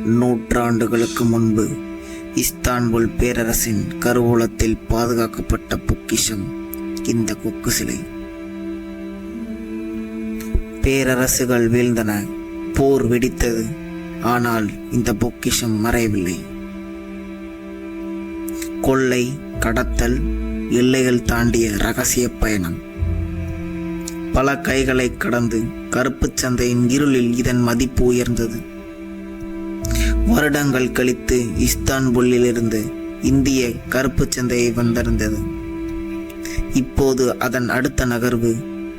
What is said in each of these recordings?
நூற்றாண்டுகளுக்கு முன்பு இஸ்தான்புல் பேரரசின் கருவூலத்தில் பாதுகாக்கப்பட்ட பொக்கிஷம் இந்த கொக்கு சிலை. பேரரசுகள் வீழ்ந்தன, போர் வெடித்தது, ஆனால் இந்த பொக்கிஷம் மறையவில்லை. கொள்ளை, கடத்தல், எல்லைகள் தாண்டிய இரகசிய பயணம். பல கைகளை கடந்து கருப்புச் சந்தையின் இருளில் இதன் மதிப்பு உயர்ந்தது. வருடங்கள் கழித்து இஸ்தான்புல்லிலிருந்து இந்திய கருப்புச் சந்தையை வந்திருந்தது. இப்போது அதன் அடுத்த நகர்வு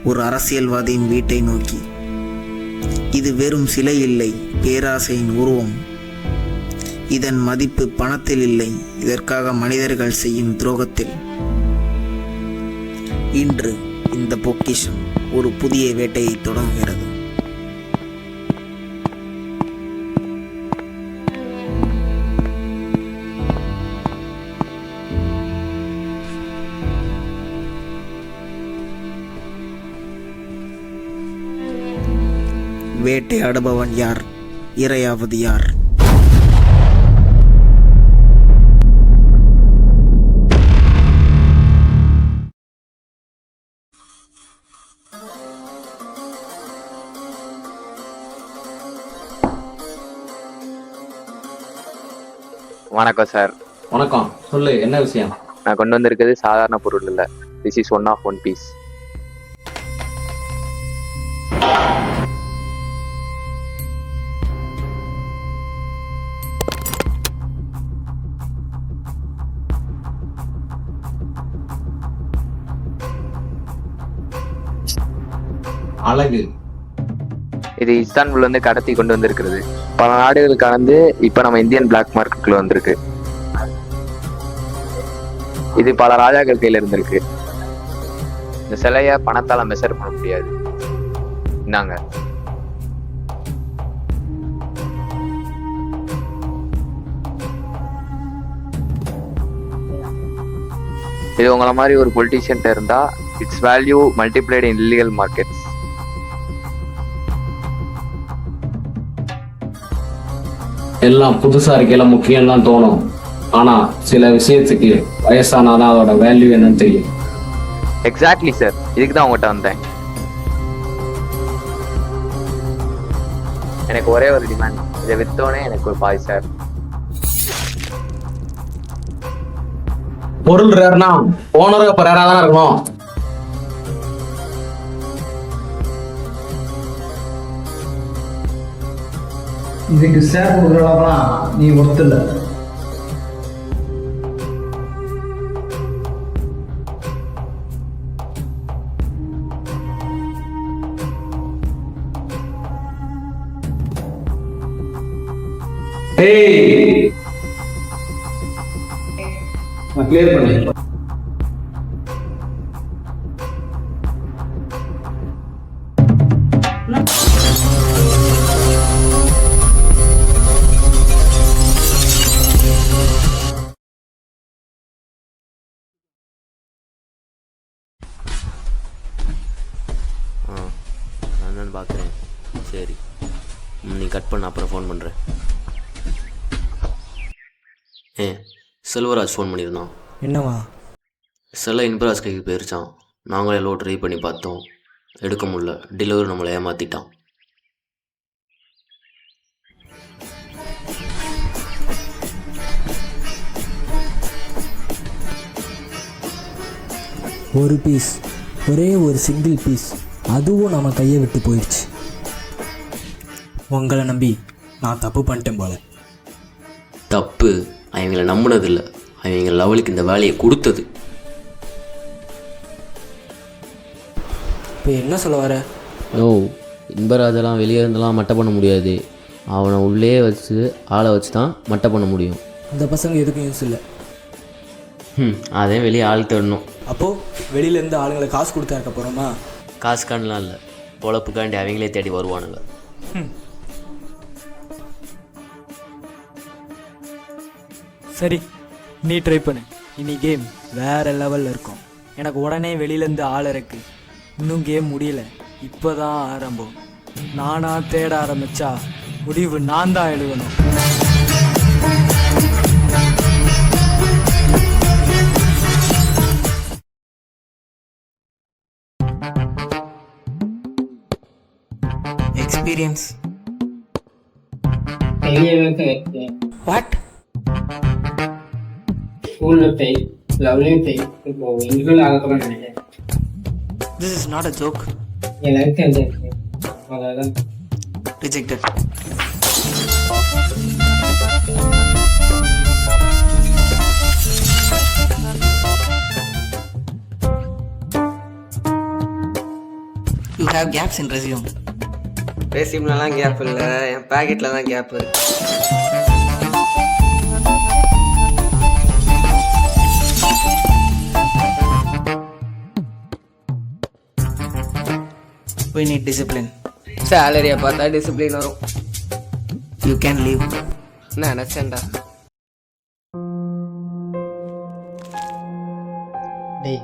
ஒரு அரசியல்வாதியின் வீட்டை நோக்கி. இது வெறும் சிலை இல்லை, பேராசையின் உருவம். இதன் மதிப்பு பணத்தில் இல்லை, இதற்காக மனிதர்கள் செய்யும் துரோகத்தில். இன்று இந்த பொக்கிஷம் ஒரு புதிய வேட்டையை தொடங்குகிறது. வேட்டையாடுபவன் யார்? இரையாவது யார்? வணக்கம் சார். வணக்கம். சொல்லு, என்ன விஷயம்? நான் கொண்டு வந்திருக்கிறது சாதாரண பொருள் இல்லை. This is one of one piece. அழகு. இது இஸ்தான்புல் வந்து கடத்தி கொண்டு வந்திருக்கிறது. பல நாடுகள் கடந்து இப்ப நம்ம இந்தியன் பிளாக் மார்க்கெட்டுக்குள்ள வந்திருக்கு. இது பல ராஜாக்கள் கையில இருந்திருக்கு. இந்த சிலைய பணத்தால மெஷர் பண்ண முடியாது. இன்னாங்க. இது உங்களை மாதிரி ஒரு பொலிட்டீஷியன் இருந்தா it's value multiplied in illegal markets. எல்லாம் புதுசா இருக்கையில முக்கியம்லாம் தோணும். ஆனா சில விஷயத்துக்கு வயசானாதான் அதோட வேல்யூ என்னன்னு தெரியும். Exactly sir. இதுக்கு தான் உங்கள்கிட்ட வந்தேன். எனக்கு ஒரே ஒரு டிமாண்ட். இதை வித்தோடனே எனக்கு ஒரு பாய் சார். பொருள் ரேர்னா ஓனரும் இப்ப ரேரா தானே இருக்கணும். இதுக்கு ஷேர் கொடுக்குறவங்களாம் நீ ஒருத்தல. நான் கிளியர் பண்ணேன். நான் பார்க்குறேன். சரி, நீ கட் பண்ண, அப்புறம் ஃபோன் பண்ணுறேன். செல்வராஜ் ஃபோன் பண்ணியிருந்தான். என்னவா? செல்ல இன்பராஜ் கைக்கு போயிருச்சான். நாங்களே எல்லாம் ட்ரை பண்ணி பார்த்தோம், எடுக்க முடியல. டெலிவரி நம்மளை ஏமாற்றிட்டான். ஒரு பீஸ், ஒரே ஒரு சிங்கிள் பீஸ், அதுவும் நம்ம கையை விட்டு போயிடுச்சு. உங்களை நம்பி நான் தப்பு பண்ணிட்டேன் போல. தப்பு அவங்கள நம்பினதில்லை, அவங்க லெவலுக்கு இந்த வேலையை கொடுத்தது. இப்போ என்ன சொல்ல வர? ஓ, இன்பராஜெல்லாம் வெளியே இருந்தெல்லாம் மட்டை பண்ண முடியாது. அவனை உள்ளே வச்சு ஆளை வச்சு தான் மட்டை பண்ண முடியும். அந்த பசங்க எதுக்கும் யூஸ் இல்லை. அதே வெளியே ஆள் தேடணும். அப்போது வெளியிலேருந்து ஆளுங்களை காசு கொடுத்தா இருக்க போகிறோமா? காசுக்காண்டலாம் இல்லை, பொழப்புக்காண்டி அவங்களே தேடி வருவானுங்க. சரி, நீ ட்ரை பண்ணு. இனி கேம் வேறு லெவலில் இருக்கும். எனக்கு உடனே வெளியிலேருந்து ஆள் இருக்கு. இன்னும் கேம் முடியல, இப்போ தான் ஆரம்பம். நானாக தேட ஆரம்பித்தா முடிவு நான் தான் எழுதணும். எக்ஸ்பீரியன்ஸ். வாட்? ஸ்கூலில் ஃபெயில், லவ்லையும் ஃபெயில், இப்போ இன்டர்வியூ ஆகக்கூடாது நினைக்கிறேன். This is not a joke. எனக்கு அந்த அதான் rejected. You have gaps in resume. ரெசியூம்லலாம் கேப் இல்லை, என் பேக்கெட்டில் தான் கேப் இருக்கு. We need discipline. சேலரியை பார்த்தா டிசிப்ளின் வரும். You can leave. நான் நினச்சேன்டா. டேய்,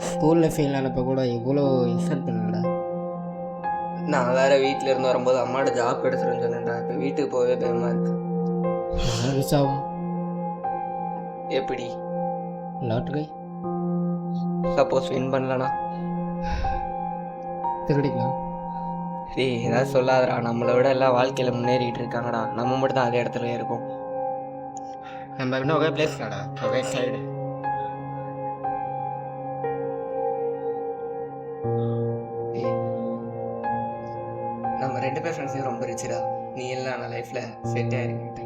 ஸ்கூலில் ஃபெயில் ஆனப்போ கூட இவ்வளோ இன்சல்ட் பண்ணலடா. நான் வேற வீட்டில் இருந்து வரும்போது அம்மாவோட ஜாப் எடுத்துருன்னு சொன்னேன்டா. இப்போ வீட்டுக்கு போகவே பயமாக இருக்கு. ரிசாவும் எப்படி? லாட்ரி சப்போஸ் வின் பண்ணலனா? திருடிக்கலாம். டேய், ஏதாவது சொல்லாதடா. நம்மளை விட எல்லாம் வாழ்க்கையில் முன்னேறிட்டு இருக்காங்கடா. நம்ம மட்டும் தான் அதே இடத்துல இருக்கோம். நம்ம இன்னும் ஒரே பிளேஸ்லடா, ஒரே சைடு. நம்ம 2 பேர் ஃப்ரெண்ட்ஸையும் ரொம்ப ரிச்சுடா. நீ எல்லாம் நான் லைஃப்பில் செட் ஆகிருக்கிட்ட.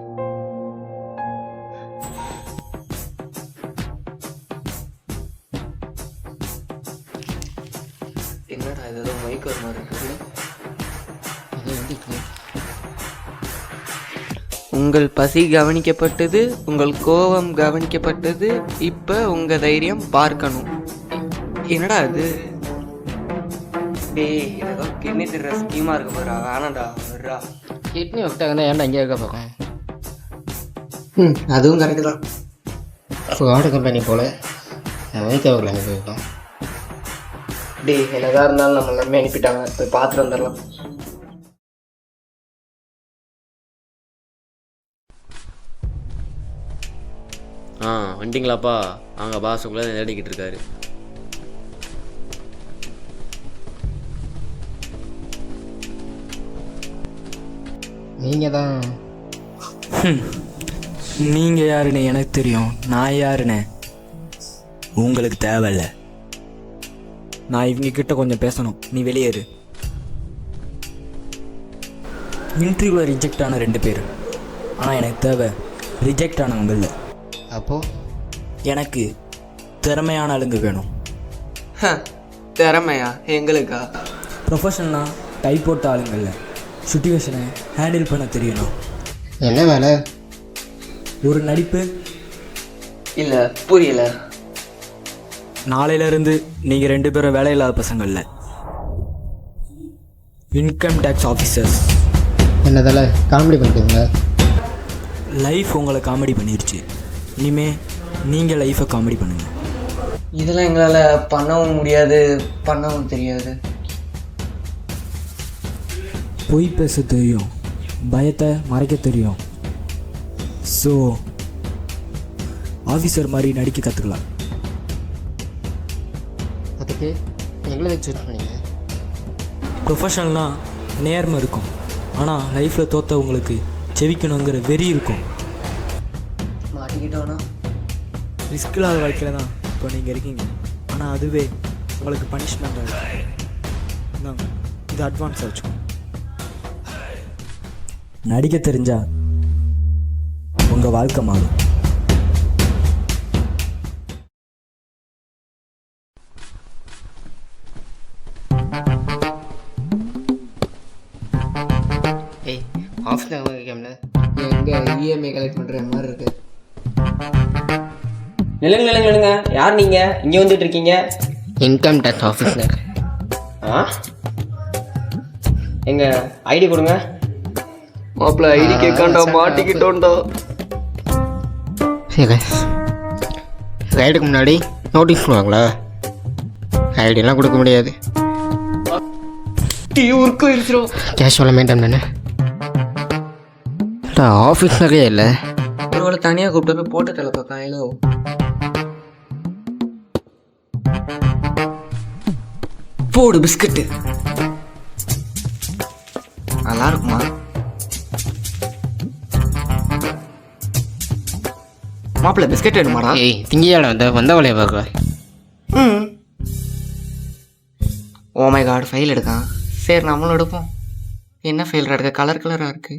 என்னடா இது ஏதோ மைக் ஒரு மாதிரி இருக்குது. உங்கள் பசி கவனிக்கப்பட்டது, உங்கள் கோபம் கவனிக்கப்பட்டது, இப்போ உங்கள் தைரியம் பார்க்கணும். என்னடா இது? டேய், ஏதோ கிட்னி திடுற ஸ்கீமாக இருக்க போகிறா. வேணாண்டா, வர்றா. கிட்னி விட்டாங்கன்னா ஏன்டா இங்கே இருக்க போகிறேன்? அதுவும் கரெக்டு தான். ஃப்ராடு கம்பெனி போல் அமெரிக்காவுக்குள்ள அனுப்பியிருக்கோம். டேய், என்னதான் இருந்தாலும் நம்ம எல்லாமே அனுப்பிட்டாங்க. போய் பார்த்துட்டு வந்துடலாம். வந்துட்டிங்களாப்பா? அங்கே பாஸுக்குள்ளே தேடிக்கிட்டு இருக்காரு. நீங்கள் தான். நீங்கள் யாருன்னு எனக்கு தெரியும். நான் யாருன்னு உங்களுக்கு தேவையில்ல. நான் இவங்க கிட்ட கொஞ்சம் பேசணும். நீ வெளியேறு. இன்டர்வியூவில் ரிஜெக்ட் ஆன 2 பேர். ஆனால் எனக்கு தேவை ரிஜெக்ட் ஆனவங்கள. அப்போது எனக்கு திறமையான ஆளுங்க வேணும். திறமையா? எங்களுக்கா? ப்ரொஃபஷனலாக டை போட்ட ஆளுங்கள்ல சுச்சுவேஷனை ஹேண்டில் பண்ண தெரியணும். என்ன வேலை? ஒரு நடிப்பு. இல்லை, புரியல. நாளையிலேருந்து நீங்கள் 2 பேரும் வேலையில்லாத பசங்கள்ல இன்கம் டேக்ஸ் ஆஃபீஸர்ஸ். என்னதால காமெடி பண்ணுறீங்களா? லைஃப் உங்களை காமெடி பண்ணிருச்சு. இனிமே நீங்கள் லைஃப்பை காமெடி பண்ணுங்கள். இதெல்லாம் எங்களால் பண்ணவும் முடியாது, பண்ணவும் தெரியாது. பொய் பேச தெரியும், பயத்தை மறைக்க தெரியும். ஸோ ஆஃபீஸர் மாதிரி நடிக்க கற்றுக்கலாம். அதுக்கு எங்களை சூஸ் பண்ணீங்க. ப்ரொஃபஷனல்னால் நேர்மை இருக்கும். ஆனால் லைஃப்பில் தோற்றவங்களுக்கு செவிக்கணுங்கிற வெறி இருக்கும். மாட்டிக்கிட்டோன்னா ரிஸ்க் இல்லாத வாழ்க்கையில் தான் இப்போ நீங்கள் இருக்கீங்க. ஆனால் அதுவே உங்களுக்கு பனிஷ்மெண்ட்டாக இருக்கும். இந்தாங்க, இது அட்வான்ஸாக வச்சுக்கோங்க. நடிக்க தெரிஞ்சா உங்கள் வாழ்க்கை மாறும். ஏய், ஆஃபீஸில் அவங்க கேம்ல எங்கே இஎம்ஐ கலெக்ட் பண்ணுற மாதிரி இருக்கு. நிலங்க. யார் நீங்கள் இங்கே வந்துட்டு இருக்கீங்க? இன்கம் டேக்ஸ் ஆஃபீஸில். எங்க ஐடி கொடுங்க. மாப்பிள்ள ஐடி கேட்காண்டா, மாட்டிக்கிட்டோண்டா. சரி, ரைடுக்கு முன்னாடி நோட்டீஸ் பண்ணுவாங்களா? ஐடியெல்லாம் கொடுக்க முடியாது. ஊருக்கு இருச்சிரும். கேஷுவலாக மெயின்டைன் பண்ணு. ஆஃபீஸ் நிறைய இல்லை. ஒருவேளை தனியாக கூப்பிட்டு போய் போட்டு தலை பார்க்காங்களோ. போடு பிஸ்கட்டு நல்லா இருக்குமா? மாப்பிள்ள பிஸ்கட் வேணுமாடா? ஏய் திங்கியாடா வந்த வழியை பார்க்க. ம். ஓ மை காட், ஃபைல் எடுக்கான். சரி நம்மளும் எடுப்போம். என்ன ஃபைல் எடுக்க? கலர் கலராக இருக்கு.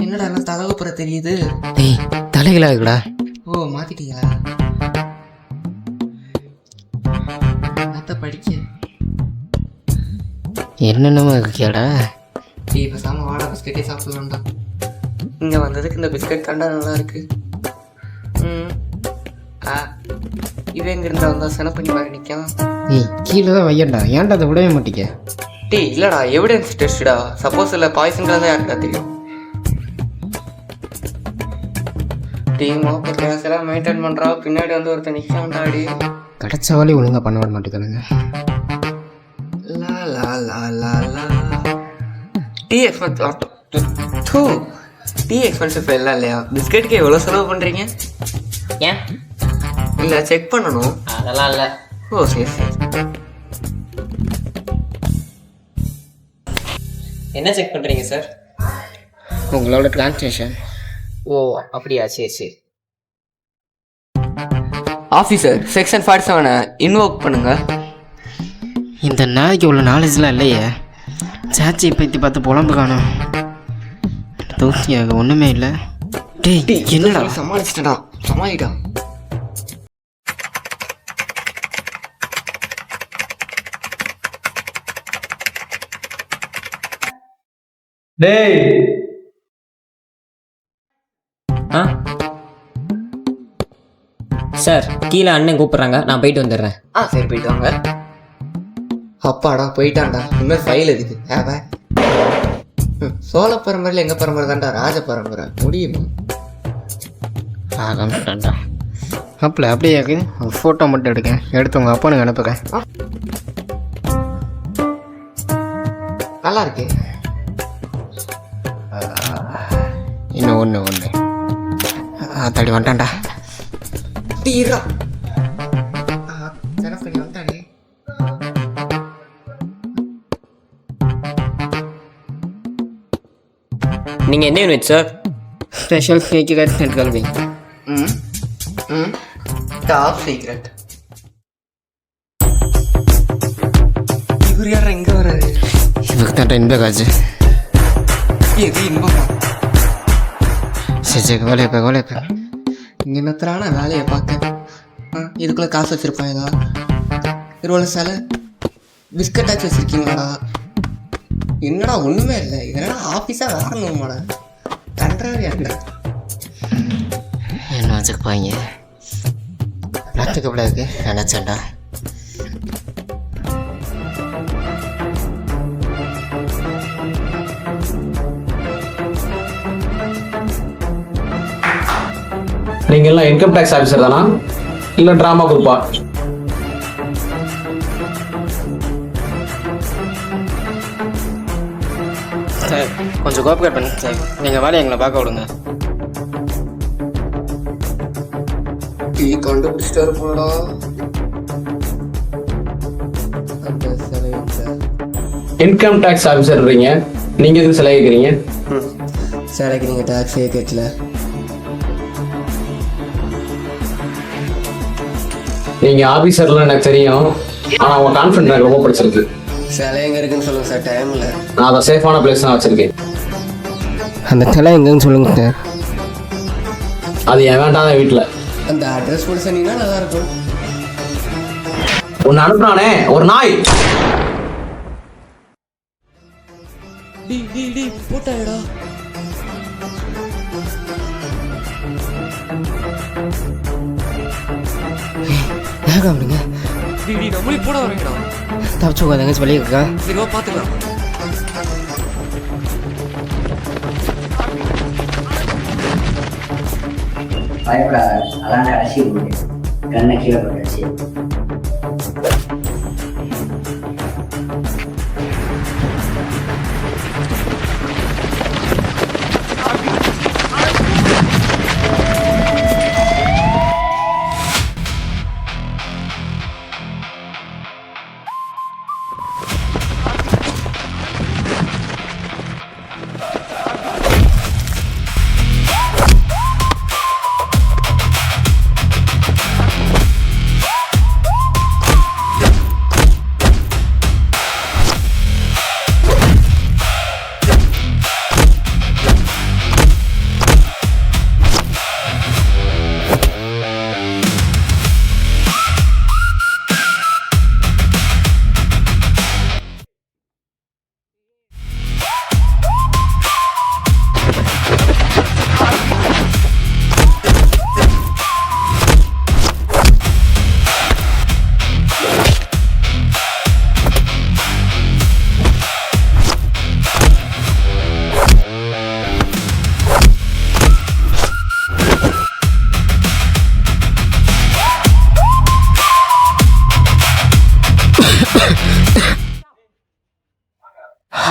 என்னடா எல்லாம் தலகுப்புற தெரியுது. ஏய் தலைகளா இருக்குடா. ஓ மாத்திட்டீங்களா? அத்தை படிக்க என்னென்னமோ இருக்கியாடா. டீ பேசாமல் வாடா பிஸ்கட்டே சாப்பிடலாம்டா. இங்கே வந்ததுக்கு இந்த பிஸ்கட் கண்டா நல்லா இருக்கு. ம். இது எங்க இருந்தா வந்தா செனப்பண்ணி மாதிரி நிற்கும். ஏய் கீழே தான் வையண்டா. ஏன்டா அதை விடவே மாட்டிக்க? டீ இல்லைடா, எவிடன்ஸ் டெஸ்ட்டா. சப்போஸ் இல்லை பாய்சன் தான் யாருக்கா தெரியும். டீ மாப்ப கிளாஸ் எல்லாம் மெயின்டைன் பண்ணுறா. பின்னாடி வந்து ஒருத்தர் நிற்காண்டாடி. கிடச்ச வேலையை ஒழுங்காக பண்ண விட மாட்டேங்கிறாங்க. லா லா லா லா லா டீ எக்ஸ்பென்சிவ் எல்லாம் இல்லையா? பிஸ்கெட்டுக்கு எவ்வளோ செலவு பண்ணுறீங்க? ஏன்? இல்லை செக் பண்ணணும். அதெல்லாம் இல்லை. ஓ சரி சரி. என்ன செக் பண்ணுறீங்க சார்? உங்களோட டிரான்சாக்ஷன். ஓ அப்படியா, சரி சரி. ஆஃபீஸர் செக்ஷன் 47 இன்வோக் பண்ணுங்க. இந்த நாளைக்கு உள்ள நாலேஜ்லாம் இல்லையே. சாச்சி பற்றி பார்த்து புலம்பு காணும். தூசியாக ஒன்றுமே இல்லை. டேய் என்னடா சமாளிச்சிட்டா? சமாளிடா. டேய் சார் கீழே அண்ணன் கூப்பிட்றாங்க, நான் போயிட்டு வந்துடுறேன். சரி போயிட்டு வாங்க. அப்பாடா போயிட்டான்டா. இனிமேல் ஃபைல் எதுக்கு? சோழ பரம்பரையில் எங்கள் பரம்பரை தான்டா ராஜ பரம்பரை. முடியுமா? ஆரம்பிட்டான்டா. அப்பல அப்படியே இருக்கு. ஒரு ஃபோட்டோ மட்டும் எடுக்கேன். எடுத்து உங்கள் அப்பானுக்கு அனுப்புகிறேன். நல்லா இருக்கு. இன்னும் ஒன்று தடி வந்துட்டான்டா. டீரா செனப்பண்ணி வந்துட்டானே. நீங்கள் என்ன யூனிட் சார்? ஸ்பெஷல் சீக்ரெட் கல்வி. ம் ம் டாப் சீக்ரெட். இவர் யார் எங்கே வர்றாரு? இவருக்கு தான் இன்ப காசு. எது இன்பமா? சரி வேலையை இங்கே என்னத்தரான வேலையை பார்க்க. இதுக்குள்ளே காசு வச்சுருப்பாங்க. இருபது சில பிஸ்கட்டாச்சும் வச்சுருக்கீங்களாடா? என்னடா ஒன்றுமே இல்லை. இது என்னடா ஆஃபீஸாக வரணுமாடா? கன்றாவியா இருக்கா? என்ன வச்சுருப்பாங்க? பிளாஸ்டிக் இருக்கு நினச்சேன்டா. நீங்கள் எல்லாம் இன்கம் டேக்ஸ் ஆஃபீஸர் தானா இல்லை ட்ராமா குரூப்பா? சார் கொஞ்சம் கோஆப்ரேட் பண்ணுங்க சார். நீங்கள் வேலையை எங்களை பார்க்க விடுங்க. டீ கண்டுபிடிச்சிட்டு இருப்போம்டா. அந்த சிலைங்க இன்கம் டேக்ஸ் ஆஃபீஸர்றீங்க, நீங்கள் எதுக்கு சிலை கேட்குறீங்க? சிலைக்கு நீங்கள் டேக்ஸே கட்டல. நீங்கள் ஆஃபீஸர்லாம் எனக்கு தெரியும், ஆனால் உங்கள் கான்ஃபிடன்ட் எனக்கு ரொம்ப பிடிச்சிருக்கு. சிலை எங்கே இருக்குன்னு சொல்லுங்கள் சார். டைம் இல்லை. நான் அதை சேஃபான பிளேஸ் தான் வச்சுருக்கேன். அந்த சிலை எங்கன்னு சொல்லுங்கள் சார். அது என் வேண்டாத வீட்டில். அந்த அட்ரஸ் கூட சொன்னீங்கன்னா நல்லாயிருக்கும். ஒன்று அனுப்புனானே ஒரு நாய். போட்டாடா. ஏங்க அப்படிங்க நம்மளே போட வரீங்களா? தப்பிச்சு உட்காந்துங்க வெளியே இருக்கா. சரிவா பார்த்துக்கலாம். பயப்படாத, அதான் கடைசி கண்ணை கீழே போட்டாச்சு.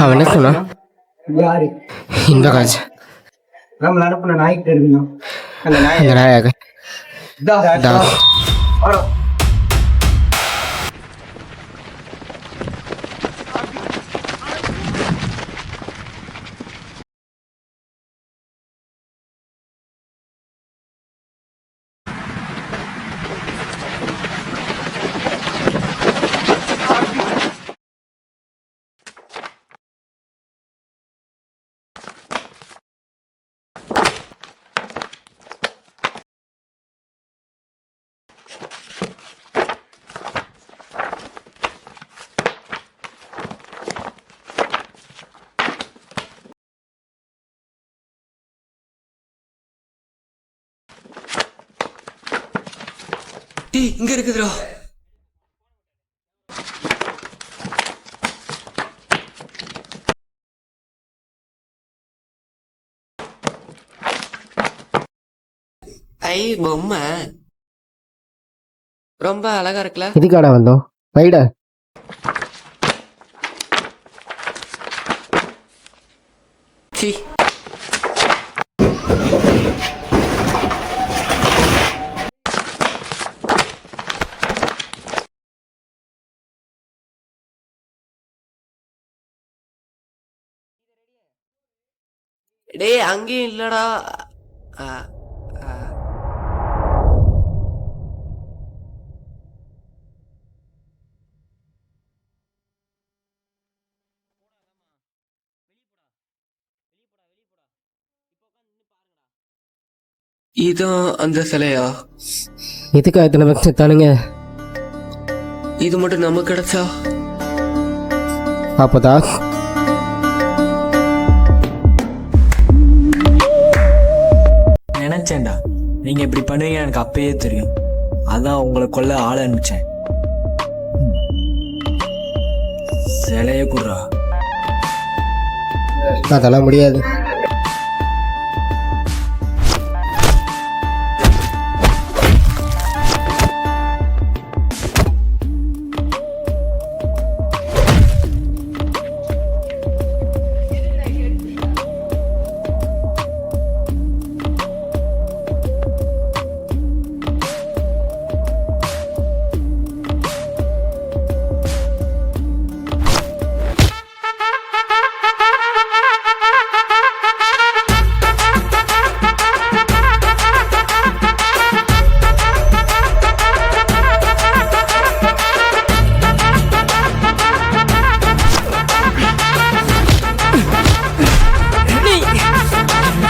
அவன் என்ன சொன்னான்? யாரு இந்த காசு நம்மள அனுப்புன நாய்கிட்ட இருக்கணும் அந்த நாய் இந்த நாயாக தாஸ். டேய் இங்க இருக்குதுடா. ஐ பொம்மை ரொம்ப அழகா இருக்குல்ல. இதுக்காடா வந்தோம் வைடா. சி டேய் அங்கேயும் இல்லடா. ஆ, ஆ. இதான் அந்த சிலையா? இதுக்கா இத்தனை பக்ஸ் தானுங்க? இது மட்டும் நமக்கு கிடைச்சா? அப்போதான் நினைச்சேன்டா நீங்க இப்படி பண்ணுவீங்க எனக்கு அப்பயே தெரியும். அதான் உங்களை கொல்ல ஆள அனுப்பிச்சேன். சிலைய குடுறா. அதெல்லாம் முடியாது.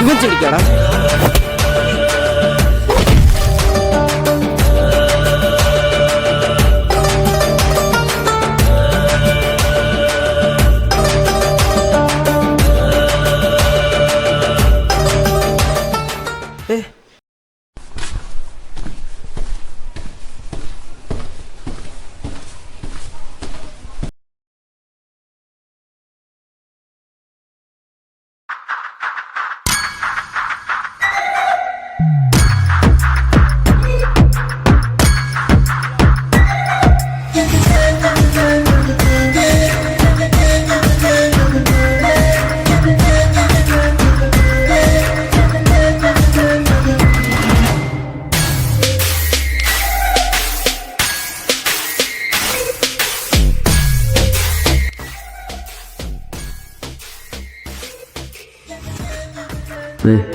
இவன் செடிக்காடா.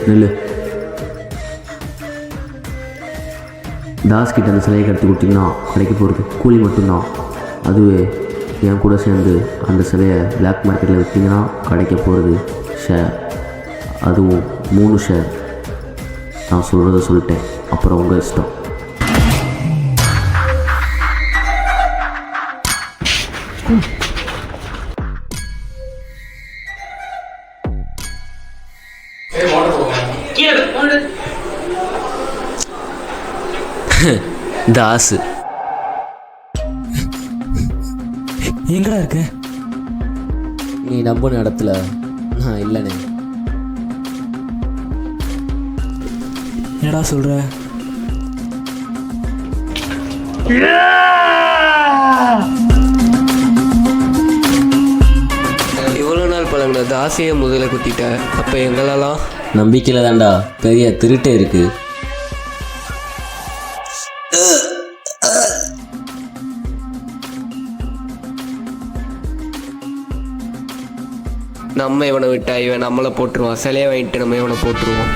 நெல்லு தாஸ் கிட்ட அந்த சிலையை கடத்தி கொடுத்தீங்கன்னா கிடைக்க போகிறது கூலி மட்டும்தான். அதுவே என் கூட சேர்ந்து அந்த சிலையை பிளாக் மார்க்கெட்டில் விற்றீங்கன்னா கிடைக்க போகிறது ஷேர். அதுவும் 3 ஷேர். நான் சொல்கிறத சொல்லிட்டேன், அப்புறம் உங்கள் இஷ்டம். தாஸ் எங்கடா இருக்கு? நீ நம்பின இடத்துல நான் இல்லைண்ணே. என்னடா சொல்ற? இவ்வளோ பழங்கின தாசியை முதல்ல குத்திட்ட, அப்போ எங்களெல்லாம் நம்பிக்கையில் தான்டா பெரிய திருட்டே இருக்கு. நம்ம இவனை விட்டா இவன் நம்மளை போட்டுருவான். சிலையை வாங்கிட்டு நம்ம இவனை போட்டுருவோம்.